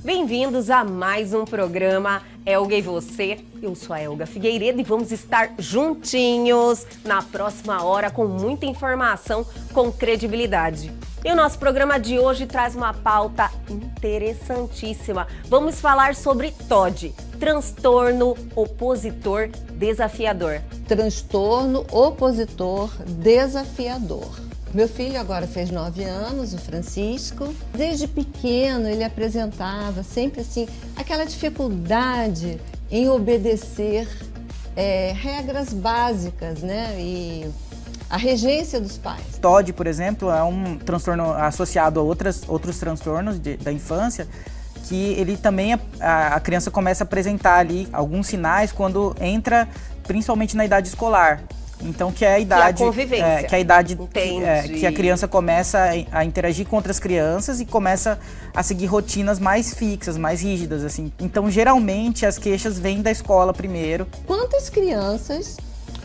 Bem-vindos a mais um programa Elga e Você. Eu sou a Elga Figueiredo e vamos estar juntinhos na próxima hora com muita informação com credibilidade. E o nosso programa de hoje traz uma pauta interessantíssima. Vamos falar sobre TOD, transtorno opositor desafiador. Transtorno opositor desafiador. Meu filho agora fez 9 anos, o Francisco. Desde pequeno ele apresentava sempre assim aquela dificuldade em obedecer regras básicas, né? E a regência dos pais. TOD, por exemplo, é um transtorno associado a outros transtornos da infância, que ele também, a criança começa a apresentar ali alguns sinais quando entra, principalmente na idade escolar. Então, que é a idade, que é a convivência. Que é a idade que a criança começa a interagir com outras crianças e começa a seguir rotinas mais fixas, mais rígidas, assim. Então, geralmente, as queixas vêm da escola primeiro. Quantas crianças,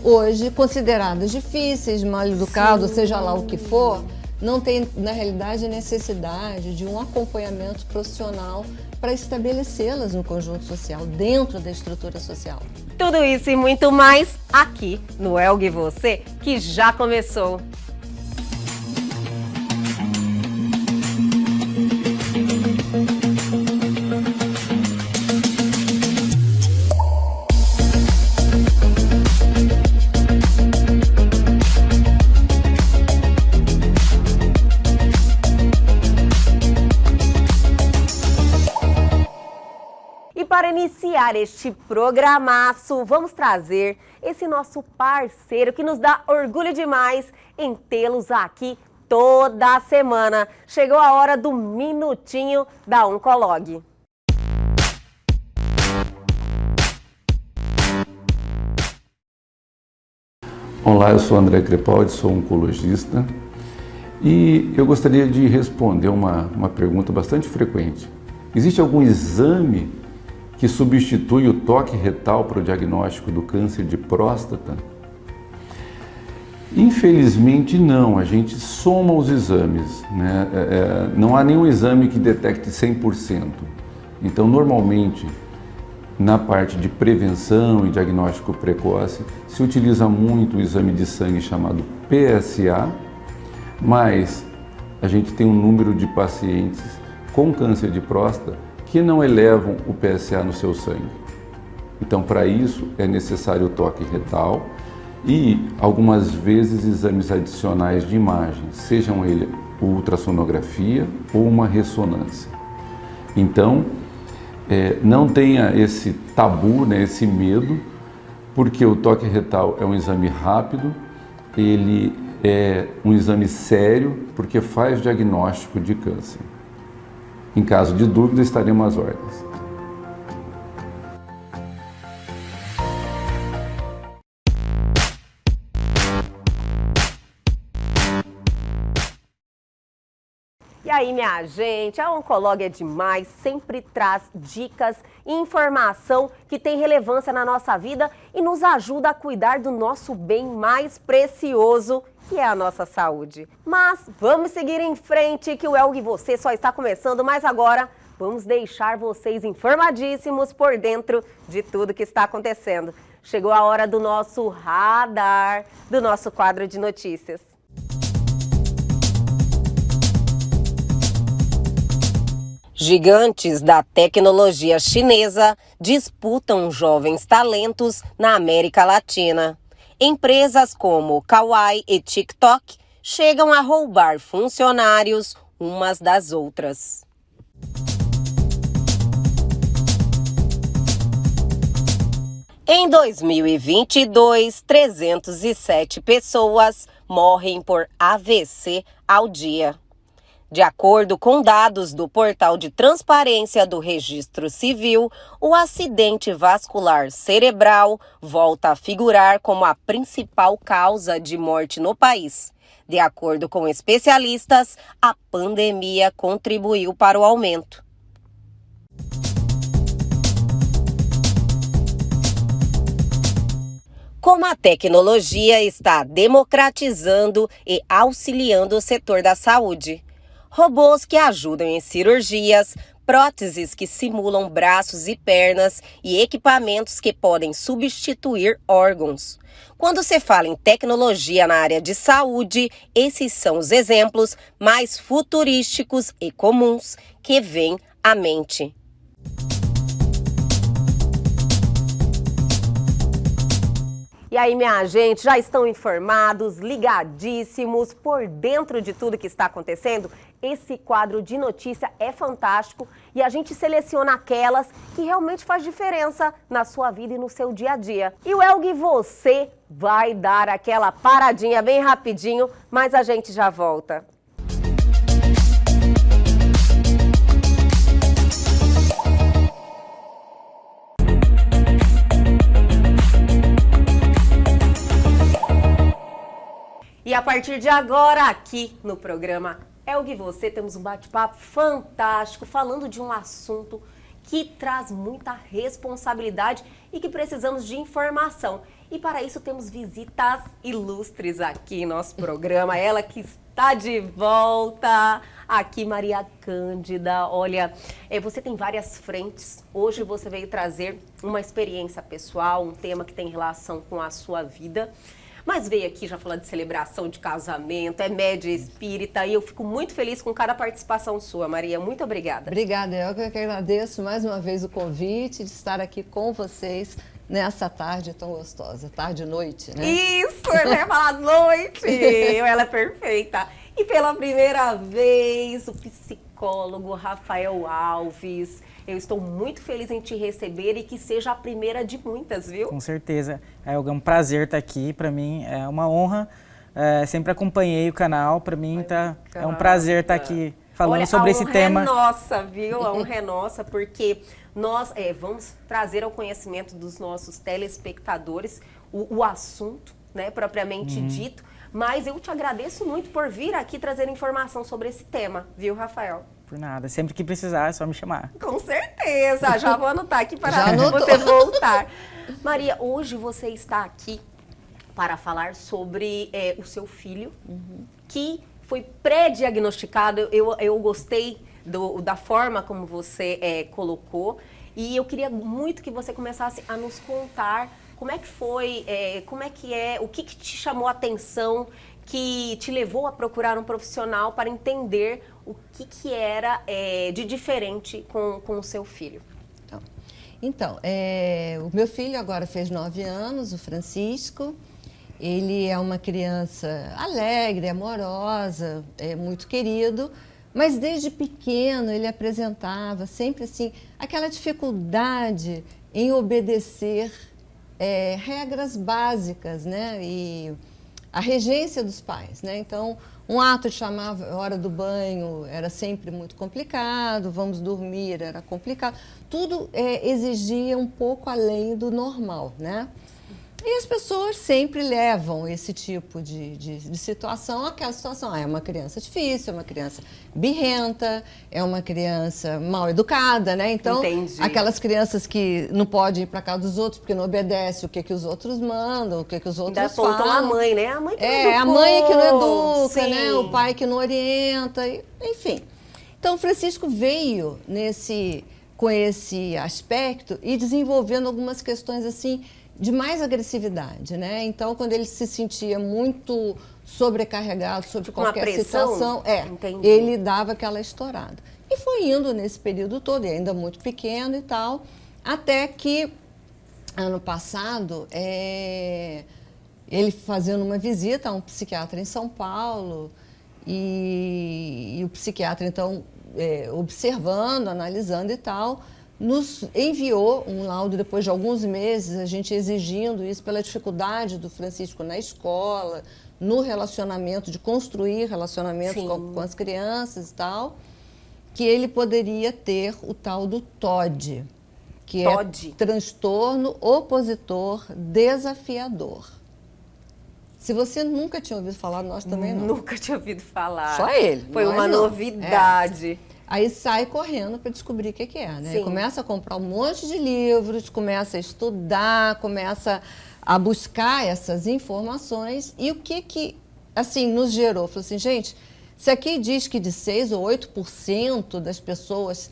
hoje, consideradas difíceis, mal educadas, seja lá o que for, não tem, na realidade, a necessidade de um acompanhamento profissional para estabelecê-las no conjunto social, dentro da estrutura social. Tudo isso e muito mais aqui no Elga e Você, que já começou. Para iniciar este programaço, vamos trazer esse nosso parceiro que nos dá orgulho demais em tê-los aqui toda semana. Chegou a hora do Minutinho da Oncolog. Olá, eu sou André Crepaldi, sou oncologista e eu gostaria de responder uma pergunta bastante frequente. Existe algum exame que substitui o toque retal para o diagnóstico do câncer de próstata? Infelizmente não, a gente soma os exames, né? Não há nenhum exame que detecte 100%. Então, normalmente, na parte de prevenção e diagnóstico precoce, se utiliza muito o exame de sangue chamado PSA, mas a gente tem um número de pacientes com câncer de próstata que não elevam o PSA no seu sangue. Então, para isso, é necessário o toque retal e, algumas vezes, exames adicionais de imagem, sejam ele ultrassonografia ou uma ressonância. Então, não tenha esse tabu, né, esse medo, porque o toque retal é um exame rápido, ele é um exame sério, porque faz diagnóstico de câncer. Em caso de dúvida, estaremos às ordens. E aí, minha gente, a Oncolog é demais, sempre traz dicas e informação que tem relevância na nossa vida e nos ajuda a cuidar do nosso bem mais precioso, que é a nossa saúde. Mas vamos seguir em frente, que o Elga e Você só está começando, mas agora vamos deixar vocês informadíssimos por dentro de tudo que está acontecendo. Chegou a hora do nosso radar, do nosso quadro de notícias. Gigantes da tecnologia chinesa disputam jovens talentos na América Latina. Empresas como Kawaii e TikTok chegam a roubar funcionários umas das outras. Em 2022, 307 pessoas morrem por AVC ao dia. De acordo com dados do Portal de Transparência do Registro Civil, o acidente vascular cerebral volta a figurar como a principal causa de morte no país. De acordo com especialistas, a pandemia contribuiu para o aumento. Como a tecnologia está democratizando e auxiliando o setor da saúde. Robôs que ajudam em cirurgias, próteses que simulam braços e pernas e equipamentos que podem substituir órgãos. Quando se fala em tecnologia na área de saúde, esses são os exemplos mais futurísticos e comuns que vêm à mente. E aí, minha gente, já estão informados, ligadíssimos, por dentro de tudo que está acontecendo? Esse quadro de notícia é fantástico e a gente seleciona aquelas que realmente faz diferença na sua vida e no seu dia a dia. E o Elgue, você vai dar aquela paradinha bem rapidinho, mas a gente já volta. E a partir de agora, aqui no programa Elgue Você, temos um bate-papo fantástico, falando de um assunto que traz muita responsabilidade e que precisamos de informação. E para isso temos visitas ilustres aqui em nosso programa. Ela que está de volta aqui, Maria Cândida. Olha, você tem várias frentes. Hoje você veio trazer uma experiência pessoal, um tema que tem relação com a sua vida. Mas veio aqui já falar de celebração de casamento, é média espírita, e eu fico muito feliz com cada participação sua, Maria. Muito obrigada. Obrigada, eu que agradeço mais uma vez o convite de estar aqui com vocês nessa tarde tão gostosa, tarde e noite, né? Isso, eu ia falar noite, ela é perfeita. E pela primeira vez, o psicólogo Rafael Alves. Eu estou muito feliz em te receber e que seja a primeira de muitas, viu? Com certeza. É um prazer estar aqui. Para mim é uma honra. Sempre acompanhei o canal. Para mim é um prazer estar aqui falando sobre esse tema. A honra é nossa, viu? A honra é nossa, porque nós vamos trazer ao conhecimento dos nossos telespectadores o assunto, né, propriamente dito. Mas eu te agradeço muito por vir aqui trazer informação sobre esse tema, viu, Rafael? Por nada. Sempre que precisar, é só me chamar. Com certeza. Já vou anotar aqui para você voltar. Maria, hoje você está aqui para falar sobre o seu filho, que foi pré-diagnosticado. Eu gostei da forma como você colocou. E eu queria muito que você começasse a nos contar como é que foi, o que te chamou a atenção, que te levou a procurar um profissional para entender o que era de diferente com o seu filho. Então, o meu filho agora fez 9 anos, o Francisco. Ele é uma criança alegre, amorosa, muito querido, mas desde pequeno ele apresentava sempre assim aquela dificuldade em obedecer regras básicas, né? E a regência dos pais, né? Então, um ato de chamar a hora do banho era sempre muito complicado, vamos dormir era complicado. Tudo exigia um pouco além do normal, né? E as pessoas sempre levam esse tipo de situação àquela situação. É uma criança difícil, é uma criança birrenta, é uma criança mal educada, né? Então, entendi. Aquelas crianças que não podem ir para casa dos outros porque não obedecem o que os outros mandam, o que os outros falam. Ainda a mãe, né? A mãe que não educou. A mãe que não educa, sim, né? O pai que não orienta, enfim. Então, o Francisco veio com esse aspecto e desenvolvendo algumas questões assim de mais agressividade, né? Então, quando ele se sentia muito sobrecarregado sobre qualquer situação, ele dava aquela estourada. E foi indo nesse período todo, e ainda muito pequeno e tal, até que, ano passado, ele fazendo uma visita a um psiquiatra em São Paulo, e o psiquiatra, então, observando, analisando e tal, nos enviou um laudo depois de alguns meses, a gente exigindo isso pela dificuldade do Francisco na escola, no relacionamento, de construir relacionamentos com as crianças e tal, que ele poderia ter o tal do TOD, que é transtorno opositor desafiador. Se você nunca tinha ouvido falar, nós também não. Nunca tinha ouvido falar. Só ele. Foi uma novidade. Aí sai correndo para descobrir o que é, né? Sim. Começa a comprar um monte de livros, começa a estudar, começa a buscar essas informações. E o que assim, nos gerou? Falou assim, gente, se aqui diz que de 6 ou 8% das pessoas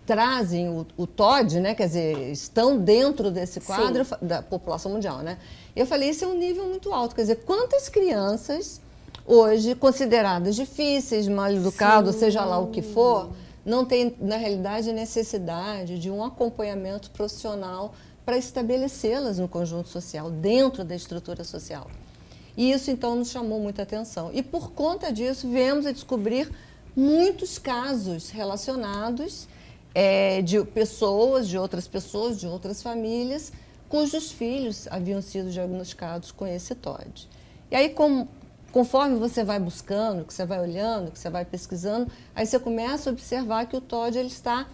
trazem o TOD, né? Quer dizer, estão dentro desse quadro da população mundial, né? Eu falei, isso é um nível muito alto. Quer dizer, quantas crianças hoje consideradas difíceis, mal educadas, seja lá o que for, não tem, na realidade, necessidade de um acompanhamento profissional para estabelecê-las no conjunto social, dentro da estrutura social. E isso, então, nos chamou muita atenção. E, por conta disso, viemos a descobrir muitos casos relacionados de pessoas, de outras famílias, cujos filhos haviam sido diagnosticados com esse TOD. E aí, conforme você vai buscando, que você vai olhando, que você vai pesquisando, aí você começa a observar que o TOD ele está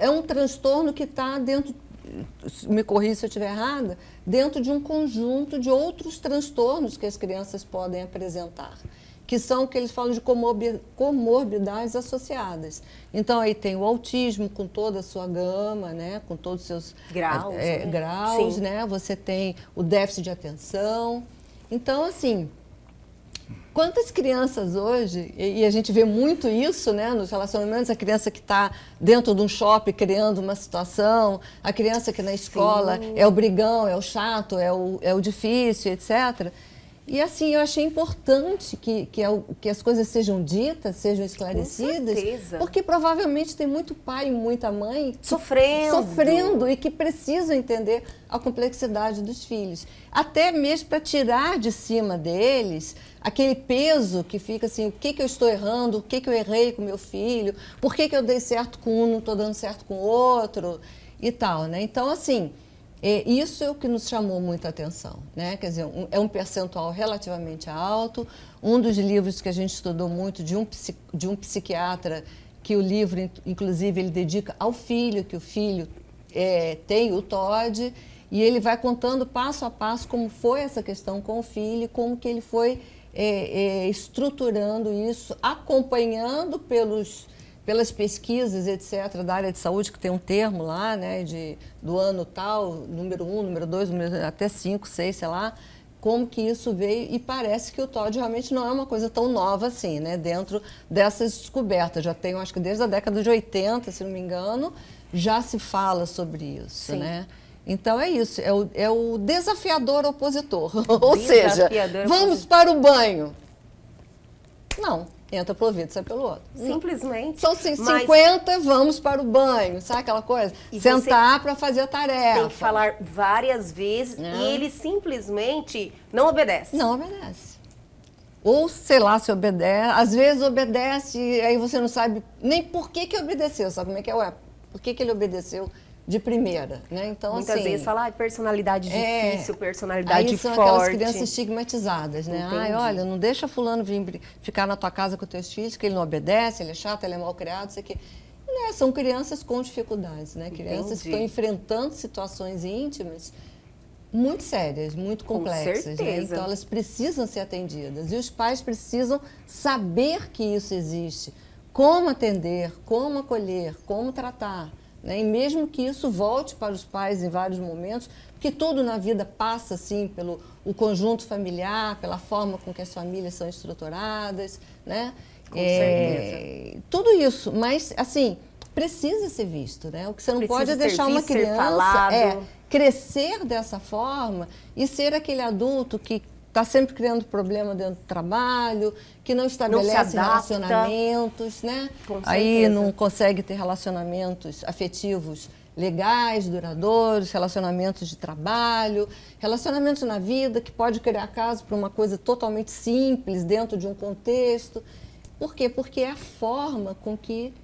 um transtorno que está dentro, me corrija se eu estiver errada, dentro de um conjunto de outros transtornos que as crianças podem apresentar, que são o que eles falam de comorbidades associadas. Então, aí tem o autismo com toda a sua gama, né, com todos os seus graus, né? Você tem o déficit de atenção. Então, assim, quantas crianças hoje, e a gente vê muito isso, né, nos relacionamentos, a criança que está dentro de um shopping criando uma situação, a criança que na escola é o brigão, é o chato, é o difícil, etc. E assim, eu achei importante que as coisas sejam ditas, sejam esclarecidas, porque provavelmente tem muito pai e muita mãe sofrendo e que precisam entender a complexidade dos filhos. Até mesmo para tirar de cima deles aquele peso que fica assim, o que eu estou errando, o que eu errei com meu filho, por que eu dei certo com um, não estou dando certo com o outro e tal, né? Então, assim, isso é o que nos chamou muita atenção, né? Quer dizer, é um percentual relativamente alto. Um dos livros que a gente estudou muito de um psiquiatra, que o livro, inclusive, ele dedica ao filho, que o filho tem o TOD, e ele vai contando passo a passo como foi essa questão com o filho, como que ele foi estruturando isso, acompanhando pelas pesquisas, etc., da área de saúde, que tem um termo lá, né, do ano tal, número 1, número 2, até 5, 6, sei lá, como que isso veio, e parece que o TOD realmente não é uma coisa tão nova assim, né, dentro dessas descobertas. Já tem, acho que desde a década de 80, se não me engano, já se fala sobre isso, né? Então é isso, é o desafiador opositor, ou seja, vamos para o banho. Não. Entra pro ouvido, sai pelo outro. Simplesmente. São 50, vamos para o banho, sabe aquela coisa? E sentar para fazer a tarefa. Tem que falar várias vezes e ele simplesmente não obedece. Não obedece. Ou, sei lá, se obedece. Às vezes obedece e aí você não sabe nem por que obedeceu. Sabe como é que é? Por que ele obedeceu de primeira, né? Então, muitas vezes fala personalidade difícil, personalidade aí são forte. Aquelas crianças estigmatizadas, né? Ai, olha, não deixa fulano vir ficar na tua casa com teus filhos, que ele não obedece, ele é chato, ele é mal criado, isso aqui. Né? São crianças com dificuldades, né? Crianças que estão enfrentando situações íntimas muito sérias, muito complexas, né? Então elas precisam ser atendidas e os pais precisam saber que isso existe, como atender, como acolher, como tratar. Né? E mesmo que isso volte para os pais em vários momentos, porque tudo na vida passa assim pelo o conjunto familiar, pela forma com que as famílias são estruturadas, né? Com certeza. Tudo isso, mas assim, precisa ser visto, né? O que você não pode é deixar uma criança crescer dessa forma e ser aquele adulto que está sempre criando problema dentro do trabalho, que não estabelece relacionamentos, né? Aí não consegue ter relacionamentos afetivos legais, duradouros, relacionamentos de trabalho, relacionamentos na vida, que pode criar caso para uma coisa totalmente simples, dentro de um contexto. Por quê? Porque é a forma com que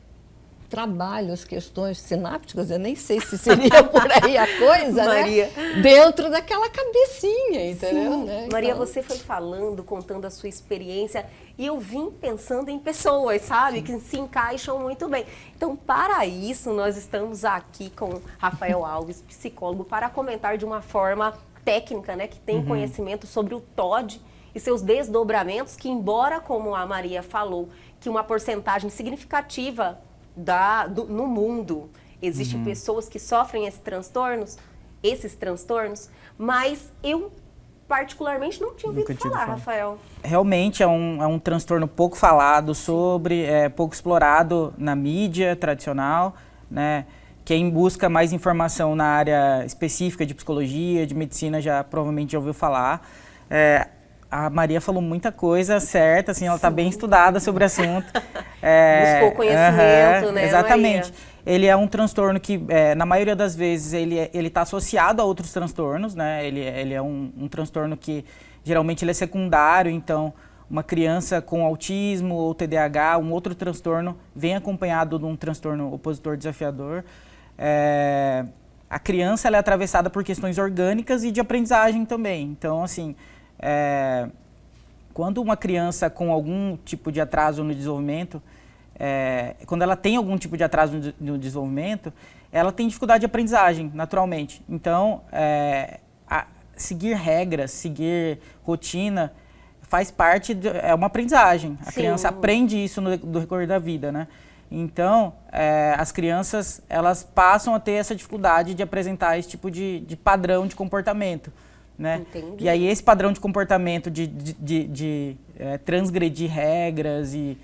trabalho as questões sinápticas, eu nem sei se seria por aí a coisa, Maria, né? Dentro daquela cabecinha, entendeu? Né? Então... Maria, você foi falando, contando a sua experiência, e eu vim pensando em pessoas, sabe? Que se encaixam muito bem. Então, para isso, nós estamos aqui com Rafael Alves, psicólogo, para comentar de uma forma técnica, né? Que tem conhecimento sobre o TOD e seus desdobramentos, que embora, como a Maria falou, que uma porcentagem significativa no mundo existem pessoas que sofrem esses transtornos, mas eu particularmente não tinha ouvido falar, Rafael. Realmente é um transtorno pouco falado sobre, pouco explorado na mídia tradicional, né? Quem busca mais informação na área específica de psicologia, de medicina, provavelmente já ouviu falar. A Maria falou muita coisa certa, assim, ela está bem estudada sobre o assunto. Buscou conhecimento, né, exatamente. Maria? Ele é um transtorno que, na maioria das vezes, ele está associado a outros transtornos, né? Ele é um transtorno que, geralmente, ele é secundário, então, uma criança com autismo ou TDAH, um outro transtorno, vem acompanhado de um transtorno opositor desafiador. A criança ela é atravessada por questões orgânicas e de aprendizagem também. Então, assim, quando uma criança com algum tipo de atraso no desenvolvimento, quando ela tem algum tipo de atraso no desenvolvimento, ela tem dificuldade de aprendizagem, naturalmente. Então, seguir regras, seguir rotina, faz parte, é uma aprendizagem. A criança aprende isso no decorrer da vida, né? Então, as crianças, elas passam a ter essa dificuldade de apresentar esse tipo de padrão de comportamento, né? Entendi. E aí, esse padrão de comportamento de transgredir regras e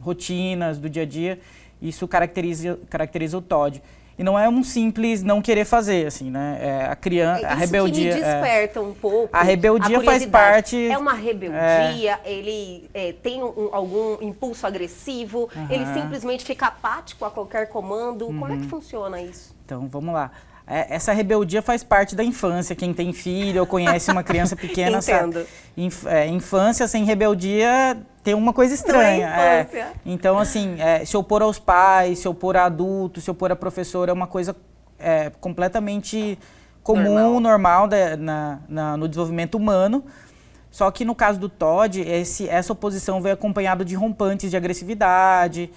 rotinas do dia a dia, isso caracteriza o TOD. E não é um simples não querer fazer, assim, né? A criança, a rebeldia... Isso que me desperta um pouco. A rebeldia faz parte... É uma rebeldia, ele tem algum impulso agressivo, ele simplesmente fica apático a qualquer comando. Como é que funciona isso? Então, vamos lá. Essa rebeldia faz parte da infância. Quem tem filho ou conhece uma criança pequena sabe. Infância sem rebeldia tem uma coisa estranha. Não é infância. Então, assim, se opor aos pais, se opor a adultos, se opor a professor é uma coisa completamente comum, normal no desenvolvimento humano. Só que no caso do TOD, essa oposição veio acompanhada de rompantes de agressividade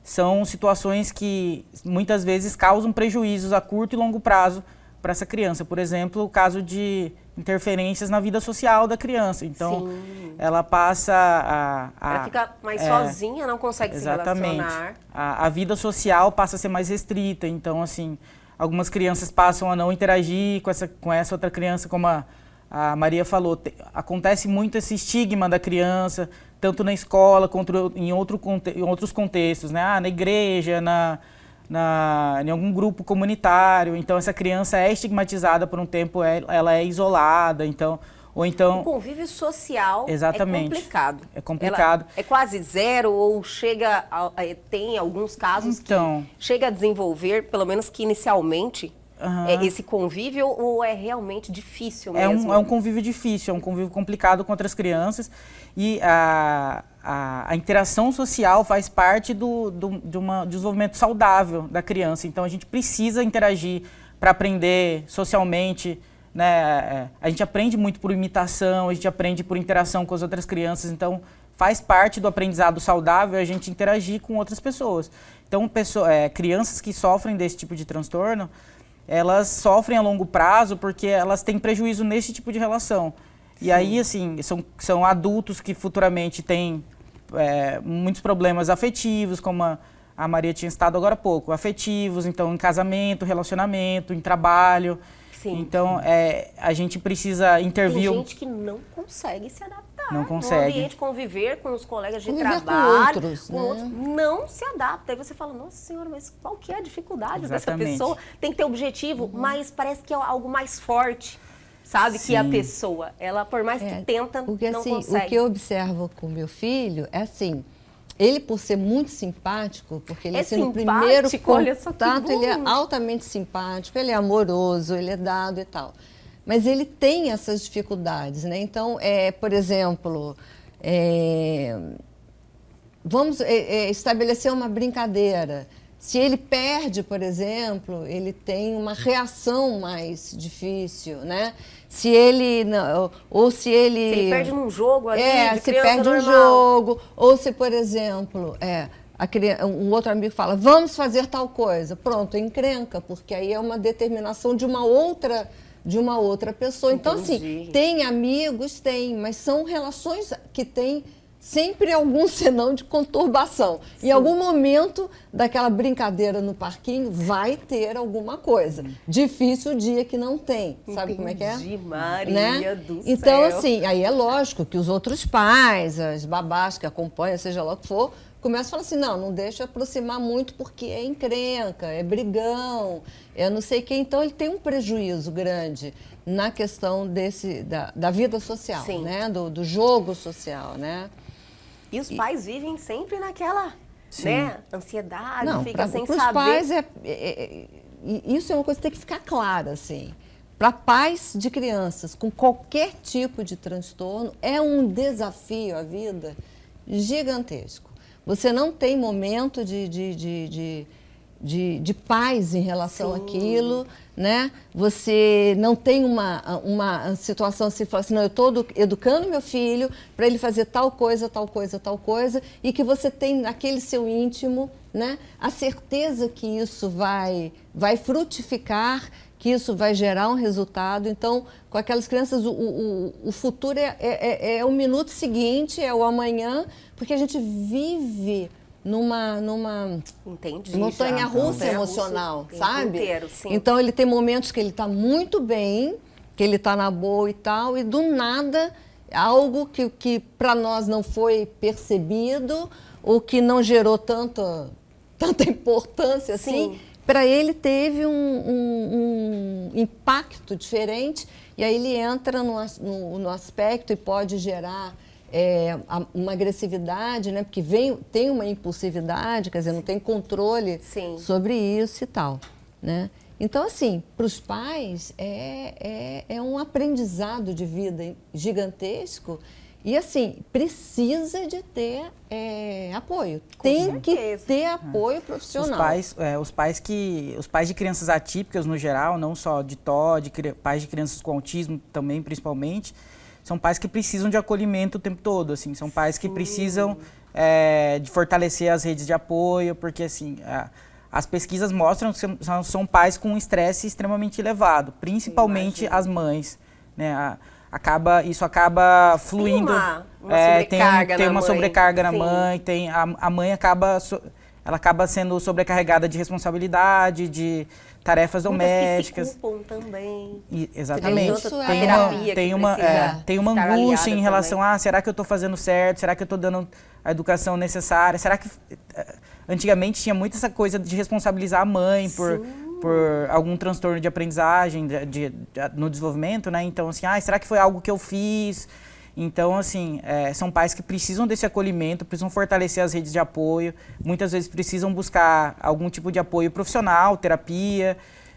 são situações que muitas vezes causam prejuízos a curto e longo prazo para essa criança. Por exemplo, o caso de interferências na vida social da criança. Então, ela passa ela fica mais sozinha, não consegue se relacionar. A vida social passa a ser mais restrita. Então, assim, algumas crianças passam a não interagir com essa outra criança, como a Maria falou. Acontece muito esse estigma da criança, tanto na escola quanto em outros contextos, né? Na igreja, em algum grupo comunitário. Então, essa criança é estigmatizada por um tempo, ela é isolada, ou então... O convívio social Exatamente. É complicado. É complicado. É quase zero ou tem alguns casos que chega a desenvolver, pelo menos que inicialmente... esse convívio ou é realmente difícil mesmo? É um convívio difícil, é um convívio complicado com outras crianças e a interação social faz parte do desenvolvimento saudável da criança. Então, a gente precisa interagir para aprender socialmente, né? A gente aprende muito por imitação, a gente aprende por interação com as outras crianças. Então, faz parte do aprendizado saudável a gente interagir com outras pessoas. Então, crianças que sofrem desse tipo de transtorno, elas sofrem a longo prazo porque elas têm prejuízo nesse tipo de relação. E aí, assim, são adultos que futuramente têm muitos problemas afetivos, como a Maria tinha citado agora há pouco, afetivos, então, em casamento, relacionamento, em trabalho. Sim. Então, a gente precisa intervir... Tem gente que não consegue se adaptar. Não consegue. No ambiente, conviver com os colegas de Conviver trabalho, com outros, né? não se adapta. Aí você fala, nossa senhora, mas qual que é a dificuldade dessa Exatamente. pessoa? Tem que ter objetivo, mas parece que é algo mais forte, sabe? Sim. Que a pessoa, ela por mais que tenta, porque, não assim, consegue. o que eu observo com meu filho é assim, ele por ser muito simpático, porque ele assim, no primeiro olha só que contato, bom. ele é altamente simpático, ele é amoroso, ele é dado e tal. Mas ele tem essas dificuldades, né? Então, por exemplo, vamos estabelecer uma brincadeira. Se ele perde, por exemplo, ele tem uma reação mais difícil, né? Se ele Se ele perde num jogo ali, de se criança perde normal. um jogo, ou se, por exemplo, um outro amigo fala, vamos fazer tal coisa, pronto, encrenca, porque aí é uma determinação de uma outra pessoa. Então, assim, tem amigos, mas são relações que têm sempre algum senão de conturbação. Em algum momento daquela brincadeira no parquinho vai ter alguma coisa. Difícil o dia que não tem. Sabe como é que é? Entendi, Maria Né? do Então, céu. assim, aí é lógico que os outros pais, as babás que acompanham, seja lá o que for, começam a falar assim, não deixa aproximar muito porque é encrenca, é brigão, é não sei o quê. Então, ele tem um prejuízo grande na questão da vida social, Sim. né? Do jogo social, né? E os pais vivem sempre naquela, Sim. né, ansiedade, Não, fica sem para os saber. pais, isso é uma coisa que tem que ficar clara, assim. Para pais de crianças com qualquer tipo de transtorno, é um desafio a vida gigantesco. Você não tem momento de paz em relação àquilo, né? Você não tem uma situação assim, fala assim, não, eu estou educando meu filho para ele fazer tal coisa, tal coisa, tal coisa, e que você tem naquele seu íntimo, né, a certeza que isso vai frutificar, que isso vai gerar um resultado. Então, com aquelas crianças, o futuro é o minuto seguinte, é o amanhã, porque a gente vive numa Entendi. montanha-russa já. emocional, O tempo sabe? inteiro, sim. Então, ele tem momentos que ele está muito bem, que ele está na boa e tal, e do nada, algo que para nós não foi percebido, ou que não gerou tanta importância assim, Sim. para ele teve um impacto diferente, e aí ele entra no aspecto e pode gerar uma agressividade, né? Porque tem uma impulsividade, quer dizer, não tem controle Sim. sobre isso e tal, né? Então, assim, para os pais é um aprendizado de vida gigantesco e, assim, precisa de ter apoio. Tem que certeza. ter apoio profissional. Os pais de crianças atípicas no geral, não só de TOD, pais de crianças com autismo também, principalmente, são pais que precisam de acolhimento o tempo todo, assim, são pais que precisam de fortalecer as redes de apoio, porque assim, as pesquisas mostram que são pais com um estresse extremamente elevado, principalmente as mães, né? Isso acaba fluindo. Tem uma sobrecarga na mãe, a mãe acaba sendo sobrecarregada de responsabilidade, de tarefas domésticas. Muitas que se culpam também. Exatamente. Isso Tem uma angústia em relação a será que eu estou fazendo certo? Será que eu estou dando a educação necessária? Será que antigamente tinha muito essa coisa de responsabilizar a mãe por algum transtorno de aprendizagem no desenvolvimento, né? Então, assim, será que foi algo que eu fiz? Então, assim, são pais que precisam desse acolhimento, precisam fortalecer as redes de apoio, muitas vezes precisam buscar algum tipo de apoio profissional, terapia.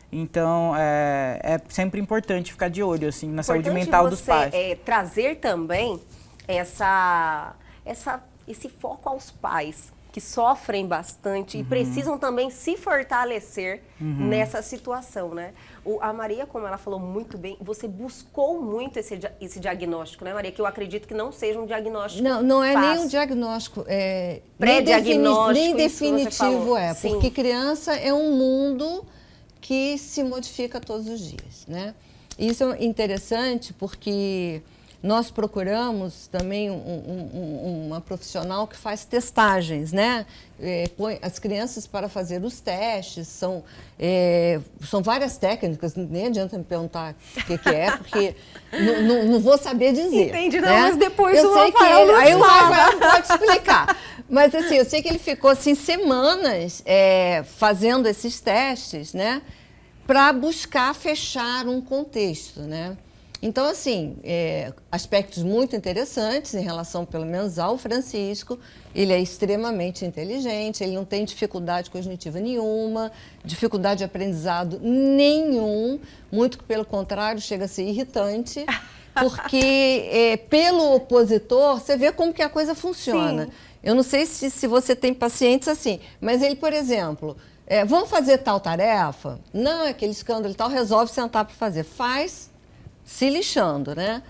Então, é sempre importante ficar de olho, assim, na saúde mental dos pais. Trazer também esse foco aos pais, que sofrem bastante e precisam também se fortalecer nessa situação, né? A Maria, como ela falou muito bem, você buscou muito esse diagnóstico, né, Maria? Que eu acredito que não seja um diagnóstico Não é fácil. nem um diagnóstico, Pré-diagnóstico, nem isso que você definitivo falou. Sim. porque criança é um mundo que se modifica todos os dias, né? Isso é interessante porque nós procuramos também uma profissional que faz testagens, né? Põe as crianças para fazer os testes, são várias técnicas, nem adianta me perguntar o que é, porque não vou saber dizer. Entendi, não, né? mas depois eu o sei Rafael nos aí o fala. Rafael pode explicar. Mas assim, eu sei que ele ficou assim, semanas fazendo esses testes, né? Para buscar fechar um contexto, né? Então, assim, aspectos muito interessantes em relação, pelo menos, ao Francisco. Ele é extremamente inteligente, ele não tem dificuldade cognitiva nenhuma, dificuldade de aprendizado nenhum, muito pelo contrário, chega a ser irritante, porque pelo opositor, você vê como que a coisa funciona. Sim. Eu não sei se você tem pacientes assim, mas ele, por exemplo, vamos fazer tal tarefa? Não, aquele escândalo e tal, resolve sentar para fazer. Faz se lixando, né?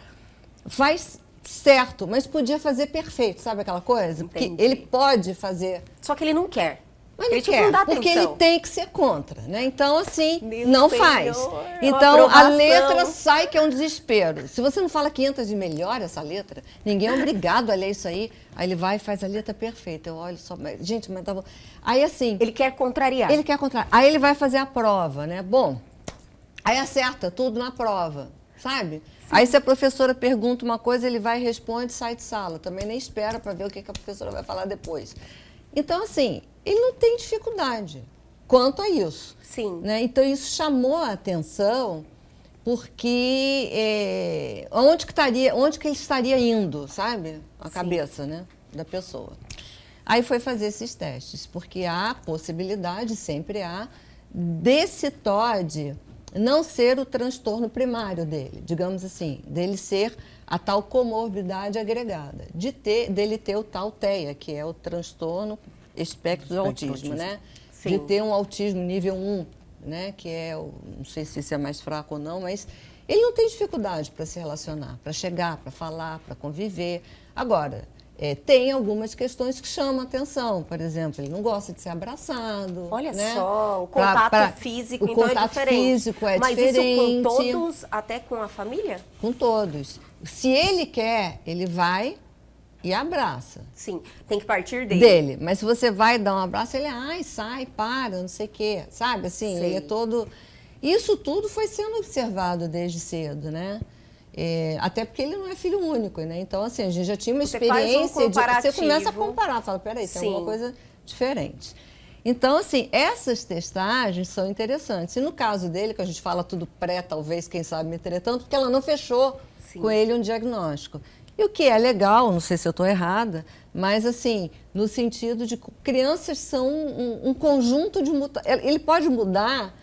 Faz certo, mas podia fazer perfeito, sabe aquela coisa? Entendi. Porque ele pode fazer. Só que ele não quer. Mas ele tipo, quer, não dá porque atenção. ele tem que ser contra, né? Então, assim, Meu não Senhor, faz. uma Então, a aprovação. letra sai que é um desespero. Se você não fala 500 e melhora essa letra, ninguém é obrigado a ler isso aí. Aí ele vai e faz a letra perfeita. Eu olho só, gente, mas tá bom. Aí, assim... Ele quer contrariar. Ele quer contrariar. Aí ele vai fazer a prova, né? Bom, aí acerta tudo na prova, sabe? Aí se a professora pergunta uma coisa, ele vai, responde, sai de sala. Também nem espera para ver o que a professora vai falar depois. Então, assim, ele não tem dificuldade quanto a isso. Sim. Né? Então, isso chamou a atenção porque onde que ele estaria indo, sabe? A cabeça, né, da pessoa. Aí foi fazer esses testes, porque há possibilidade, sempre há, desse TOD não ser o transtorno primário dele, digamos assim, dele ser a tal comorbidade agregada, dele ter o tal TEA, que é o transtorno espectro do autismo, né? Sim. De ter um autismo nível 1, né? Que é, não sei se isso é mais fraco ou não, mas ele não tem dificuldade para se relacionar, para chegar, para falar, para conviver. Agora, tem algumas questões que chamam a atenção. Por exemplo, ele não gosta de ser abraçado. Olha, né? só, o contato físico, o então contato é diferente. físico é Mas diferente. isso com todos, até com a família? Com todos. Se ele quer, ele vai e abraça. Sim, tem que partir dele. Dele. Mas se você vai dar um abraço, ele, sai, para, não sei o quê. Sabe, assim, Sei. ele é todo... Isso tudo foi sendo observado desde cedo, né? Até porque ele não é filho único, né? Então, assim, a gente já tinha uma Você faz um experiência comparativo. Você começa a comparar, fala, peraí, tem alguma coisa diferente. Então, assim, essas testagens são interessantes. E no caso dele, que a gente fala tudo talvez, quem sabe, me entretanto, porque ela não fechou com ele um diagnóstico. E o que é legal, não sei se eu estou errada, mas, assim, no sentido de que crianças são um conjunto de mutações. Ele pode mudar,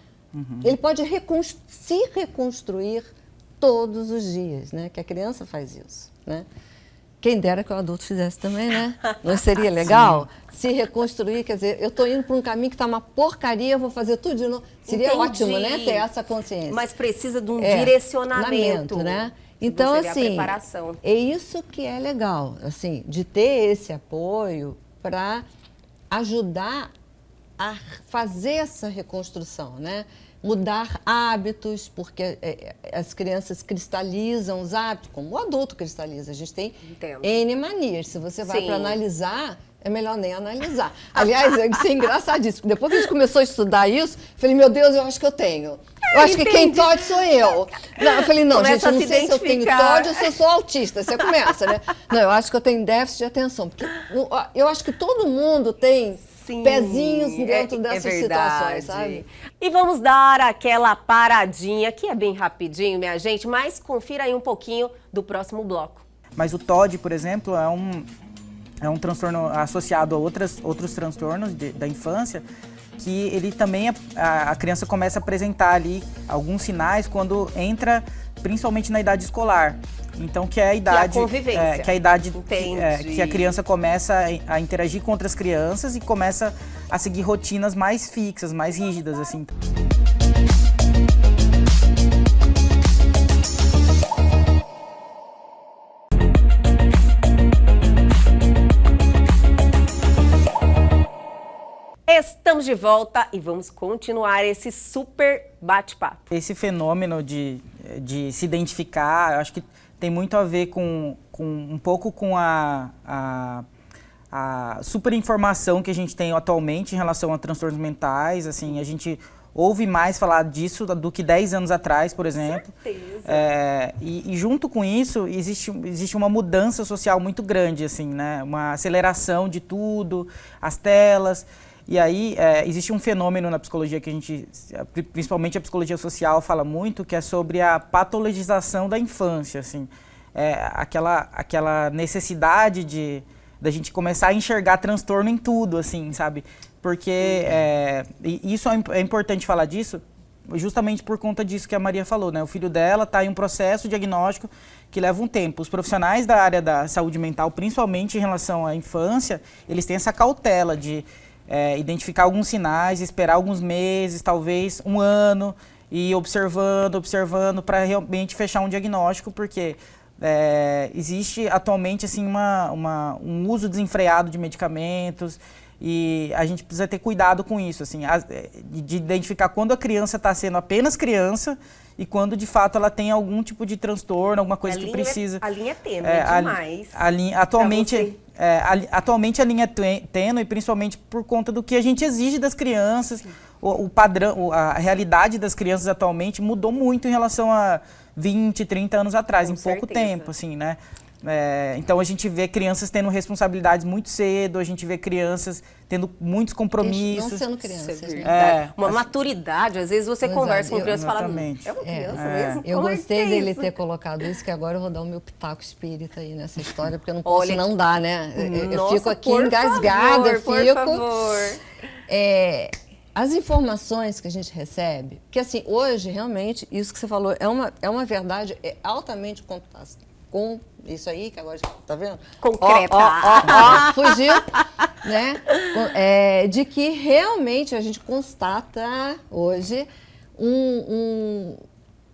ele pode se reconstruir todos os dias, né? Que a criança faz isso, né? Quem dera que o adulto fizesse também, né? Não seria legal? Se reconstruir, quer dizer, eu estou indo para um caminho que está uma porcaria, eu vou fazer tudo de novo. Seria ótimo, né? Ter essa consciência. Mas precisa de um direcionamento, né? Então, assim, preparação. é isso que é legal, assim, de ter esse apoio para ajudar a fazer essa reconstrução, né? Mudar hábitos, porque as crianças cristalizam os hábitos, como o adulto cristaliza. A gente tem N manias. Se você vai para analisar, é melhor nem analisar. Aliás, isso é engraçadíssimo. Depois que a gente começou a estudar isso, eu falei, meu Deus, eu acho que eu tenho. Eu acho que quem TOD sou eu. Não, eu falei, não, gente, eu não sei se eu tenho TOD ou se eu sou autista. Você começa, né? Não, eu acho que eu tenho déficit de atenção. Porque eu acho que todo mundo tem pezinhos dentro dessas situações, sabe? E vamos dar aquela paradinha, que é bem rapidinho, minha gente, mas confira aí um pouquinho do próximo bloco. Mas o TOD, por exemplo, é um transtorno associado a outros transtornos da infância, que ele também, a criança começa a apresentar ali alguns sinais quando entra, principalmente na idade escolar. Então, que é a idade... Que é a convivência. Que é a idade que a criança começa a interagir com outras crianças e começa a seguir rotinas mais fixas, mais rígidas, assim. Estamos de volta e vamos continuar esse super bate-papo. Esse fenômeno de se identificar, eu acho que tem muito a ver com um pouco com a super informação que a gente tem atualmente em relação a transtornos mentais. Assim, a gente ouve mais falar disso do que 10 anos atrás, por exemplo. Certeza. E junto com isso, existe uma mudança social muito grande, assim, né? Uma aceleração de tudo, as telas. E aí, existe um fenômeno na psicologia que a gente, principalmente a psicologia social, fala muito, que é sobre a patologização da infância, assim. Aquela necessidade da gente começar a enxergar transtorno em tudo, assim, sabe? Porque isso é importante falar disso, justamente por conta disso que a Maria falou, né? O filho dela está em um processo diagnóstico que leva um tempo. Os profissionais da área da saúde mental, principalmente em relação à infância, eles têm essa cautela de identificar alguns sinais, esperar alguns meses, talvez um ano, e observando, para realmente fechar um diagnóstico, porque existe atualmente assim, um uso desenfreado de medicamentos e a gente precisa ter cuidado com isso, assim, de identificar quando a criança está sendo apenas criança e quando de fato ela tem algum tipo de transtorno, alguma coisa que precisa. A linha é tênue demais. Atualmente a linha é tênue, principalmente por conta do que a gente exige das crianças. O padrão, a realidade das crianças atualmente mudou muito em relação a 20, 30 anos atrás, em pouco tempo, assim, né? Então a gente vê crianças tendo responsabilidades muito cedo, a gente vê crianças tendo muitos compromissos. Não sendo crianças, né? Uma maturidade, às vezes você conversa com criança e fala, é uma criança mesmo? Eu gostei dele ter colocado isso, que agora eu vou dar o meu pitaco espírita aí nessa história, porque eu não posso não dar, né? Eu fico aqui engasgada, por favor. As informações que a gente recebe, que assim, hoje realmente, isso que você falou, é uma verdade altamente com isso aí, que agora, tá vendo? Concreta. Fugiu, né? De que realmente a gente constata hoje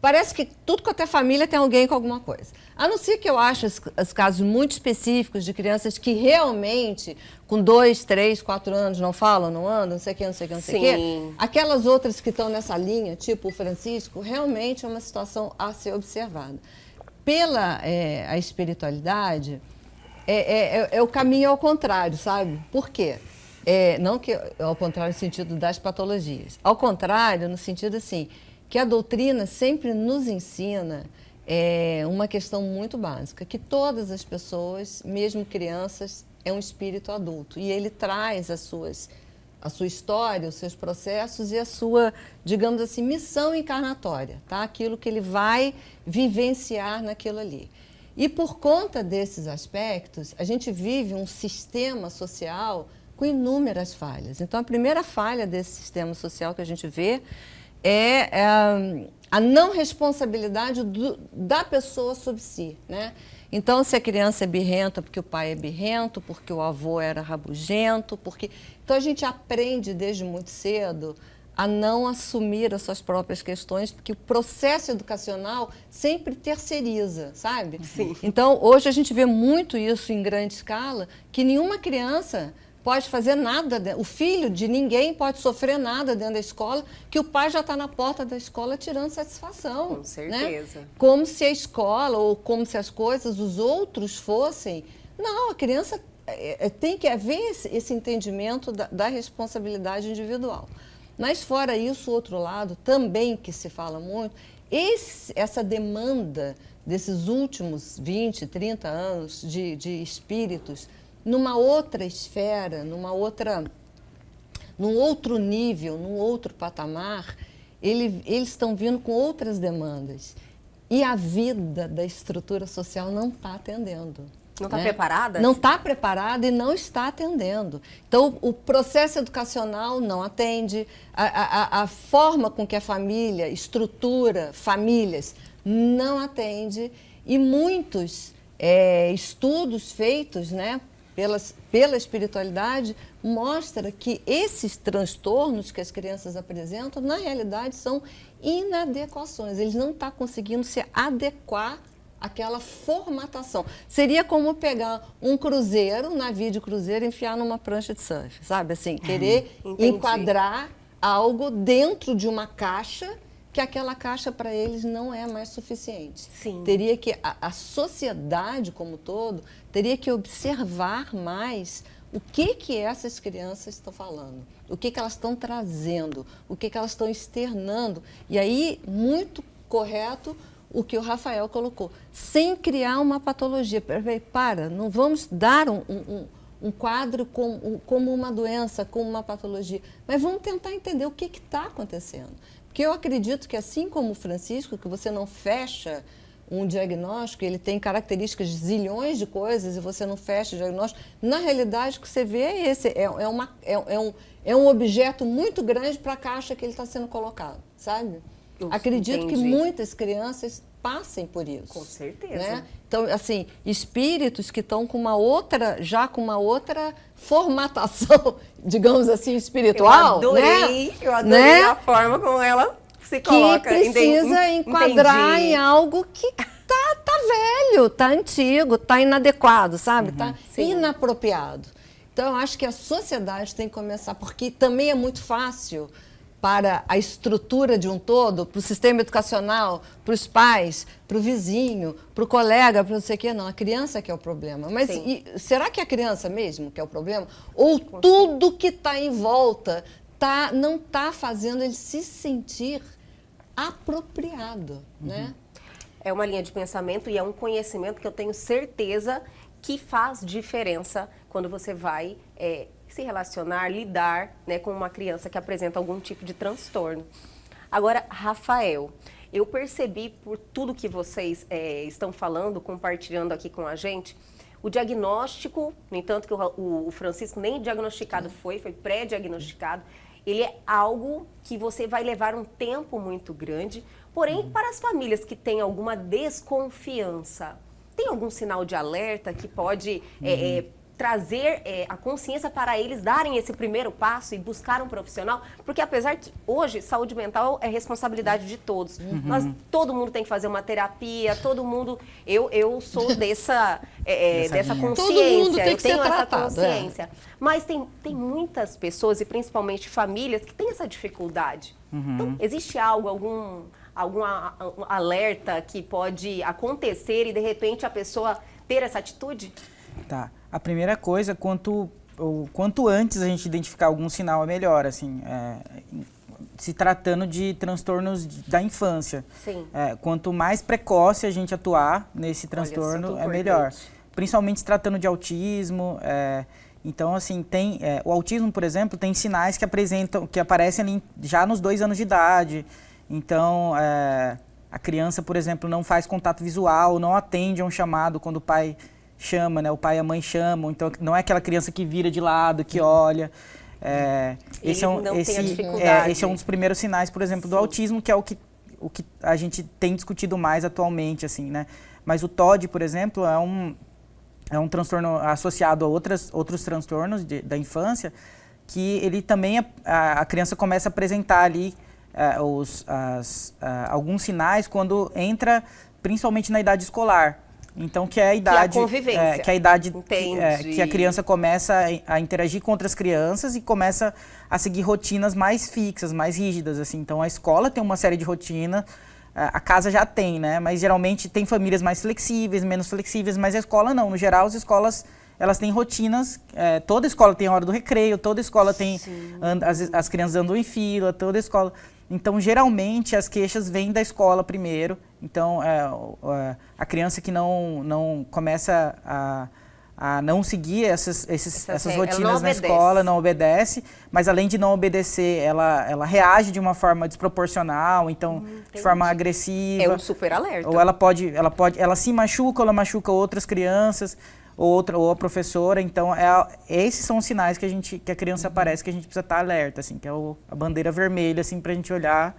parece que tudo quanto é família tem alguém com alguma coisa. A não ser que eu acho os casos muito específicos de crianças que realmente, com 2, 3, 4 anos, não falam, não andam, não sei o que, não sei o que, não sei o que. Aquelas outras que estão nessa linha, tipo o Francisco, realmente é uma situação a ser observada. Pela a espiritualidade, é o caminho ao contrário, sabe? Por quê? Não que ao contrário no sentido das patologias. Ao contrário, no sentido assim, que a doutrina sempre nos ensina uma questão muito básica, que todas as pessoas, mesmo crianças, é um espírito adulto. E ele traz a sua história, os seus processos e a sua, digamos assim, missão encarnatória, tá? Aquilo que ele vai vivenciar naquilo ali. E por conta desses aspectos, a gente vive um sistema social com inúmeras falhas. Então, a primeira falha desse sistema social que a gente vê é a não responsabilidade da pessoa sobre si, né? Então, se a criança é birrenta porque o pai é birrento, porque o avô era rabugento, Então, a gente aprende desde muito cedo a não assumir as suas próprias questões, porque o processo educacional sempre terceiriza, sabe? Sim. Então, hoje a gente vê muito isso em grande escala, que nenhuma criança pode fazer nada, o filho de ninguém pode sofrer nada dentro da escola, que o pai já está na porta da escola tirando satisfação. Com certeza. Né? Como se a escola ou como se as coisas, os outros fossem... Não, a criança tem que haver esse entendimento da responsabilidade individual. Mas fora isso, o outro lado, também que se fala muito, essa demanda desses últimos 20, 30 anos de espíritos numa outra esfera, num outro nível, num outro patamar, eles estão vindo com outras demandas. E a vida da estrutura social não está atendendo. Não está preparada? Não está preparada e não está atendendo. Então, o processo educacional não atende, a forma com que a família estrutura famílias não atende, e muitos estudos feitos, né, pela espiritualidade, mostra que esses transtornos que as crianças apresentam, na realidade, são inadequações. Eles não estão conseguindo se adequar àquela formatação. Seria como pegar um cruzeiro, um navio de cruzeiro, e enfiar numa prancha de surf, sabe? Assim, querer enquadrar algo dentro de uma caixa, que aquela caixa para eles não é mais suficiente. Sim. Teria que, a sociedade como um todo, teria que observar mais o que essas crianças estão falando, o que elas estão trazendo, o que elas estão externando. E aí, muito correto o que o Rafael colocou, sem criar uma patologia. Não vamos dar um quadro como uma doença, como uma patologia, mas vamos tentar entender o que está acontecendo. Porque eu acredito que, assim como o Francisco, que você não fecha um diagnóstico, ele tem características de zilhões de coisas e você não fecha o diagnóstico, na realidade o que você vê é esse, é um objeto muito grande para a caixa que ele está sendo colocado, sabe? Acredito que muitas crianças passem por isso. Com certeza. Né? Então, assim, espíritos que estão com uma outra formatação, digamos assim, espiritual. Eu adorei a forma como ela se coloca. Que precisa enquadrar em algo que tá velho, tá antigo, tá inadequado, sabe? Tá Sim. inapropriado. Então, eu acho que a sociedade tem que começar, porque também é muito fácil para a estrutura de um todo, para o sistema educacional, para os pais, para o vizinho, para o colega, para não sei o quê. Não, a criança que é o problema. Mas será que é a criança mesmo que é o problema? Ou tudo que está em volta não está fazendo ele se sentir apropriado, né? É uma linha de pensamento e é um conhecimento que eu tenho certeza que faz diferença quando você vai se relacionar, lidar, né, com uma criança que apresenta algum tipo de transtorno. Agora, Rafael, eu percebi por tudo que vocês estão falando, compartilhando aqui com a gente, o diagnóstico, no entanto que o Francisco nem diagnosticado foi pré-diagnosticado, ele é algo que você vai levar um tempo muito grande, porém, para as famílias que têm alguma desconfiança, tem algum sinal de alerta que pode trazer a consciência para eles darem esse primeiro passo e buscar um profissional? Porque apesar que hoje saúde mental é responsabilidade de todos. Todo mundo tem que fazer uma terapia, todo mundo... Eu sou dessa consciência, todo mundo tem que eu tenho ser essa tratado, consciência. Mas tem muitas pessoas, e principalmente famílias, que têm essa dificuldade. Então, existe algum alerta que pode acontecer e, de repente, a pessoa ter essa atitude? Tá. A primeira coisa, quanto antes a gente identificar algum sinal é melhor, assim, se tratando de transtornos da infância. Sim. Quanto mais precoce a gente atuar nesse transtorno, é melhor. Principalmente se tratando de autismo. Então, assim, o autismo, por exemplo, tem sinais que aparecem ali já nos 2 anos de idade. Então, a criança, por exemplo, não faz contato visual, não atende a um chamado quando o pai chama, né? O pai e a mãe chamam, então não é aquela criança que vira de lado, que olha. Esse é um dos primeiros sinais, por exemplo, do autismo, que é o que a gente tem discutido mais atualmente, assim, né? Mas o TOD, por exemplo, é um transtorno associado a outros transtornos da infância, que ele também, a criança começa a apresentar ali alguns sinais quando entra, principalmente na idade escolar. Então, que é a idade, que é a convivência. Que é a idade que a criança começa a interagir com outras crianças e começa a seguir rotinas mais fixas, mais rígidas, assim. Então, a escola tem uma série de rotinas, a casa já tem, né? Mas geralmente tem famílias mais flexíveis, menos flexíveis, mas a escola não. No geral, as escolas, elas têm rotinas, toda escola tem a hora do recreio, toda escola tem as crianças andam em fila, toda escola. Então, geralmente, as queixas vêm da escola primeiro. Então, a criança que não começa a não seguir essas rotinas na escola, não obedece, mas além de não obedecer, ela reage de uma forma desproporcional, então, de forma agressiva. É um super alerta. Ou ela se machuca, ou ela machuca outras crianças, ou a professora. Então, esses são os sinais que a criança aparece, que a gente precisa estar alerta, assim, que é a bandeira vermelha, assim, pra gente olhar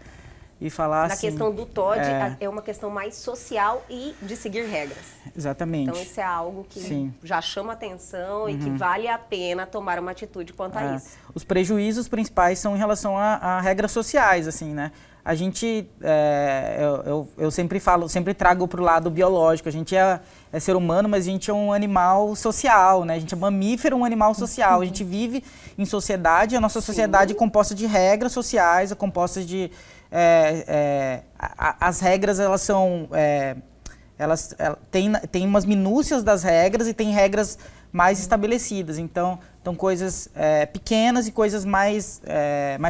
e falar assim... Na questão do TOD, é uma questão mais social e de seguir regras. Exatamente. Então, isso é algo que já chama atenção e que vale a pena tomar uma atitude quanto a isso. Os prejuízos principais são em relação a regras sociais, assim, né? A gente, eu sempre falo, sempre trago para o lado biológico. A gente é ser humano, mas a gente é um animal social, né? A gente é mamífero, um animal social. A gente vive em sociedade, a nossa sociedade é composta de regras sociais, é composta de... as regras, elas são... elas têm umas minúcias das regras e tem regras mais estabelecidas. Então coisas pequenas e coisas mais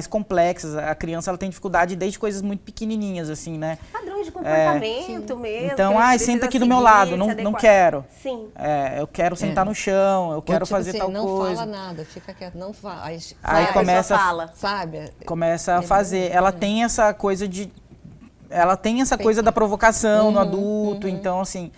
complexas. A criança, ela tem dificuldade desde coisas muito pequenininhas, assim, né? Padrões de comportamento mesmo. Então, senta aqui do meu lado, não quero. Sim. Eu quero sentar no chão, eu quero fazer tal não coisa. Não fala nada, fica quieto, não fala. Aí começa, sabe? Começa a fazer. Ela tem essa coisa da provocação no adulto. Então, assim,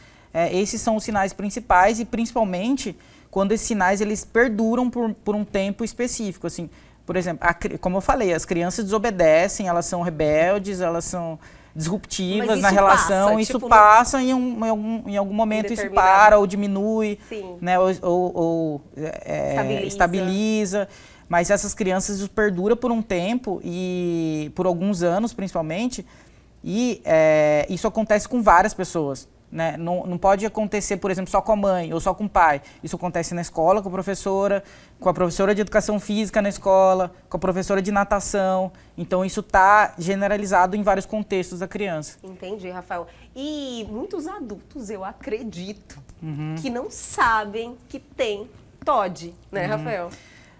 esses são os sinais principais e, principalmente, quando esses sinais, eles perduram por um tempo específico, assim. Por exemplo, como eu falei, as crianças desobedecem, elas são rebeldes, elas são disruptivas na relação, passa, isso passa e em algum momento isso para ou diminui, né, ou estabiliza. Mas essas crianças, isso perdura por um tempo e por alguns anos, principalmente, e isso acontece com várias pessoas. né? Não pode acontecer, por exemplo, só com a mãe ou só com o pai. Isso acontece na escola com a professora de educação física na escola, com a professora de natação. Então, isso está generalizado em vários contextos da criança. Entendi, Rafael. E muitos adultos, eu acredito, que não sabem que tem TOD, né, Rafael?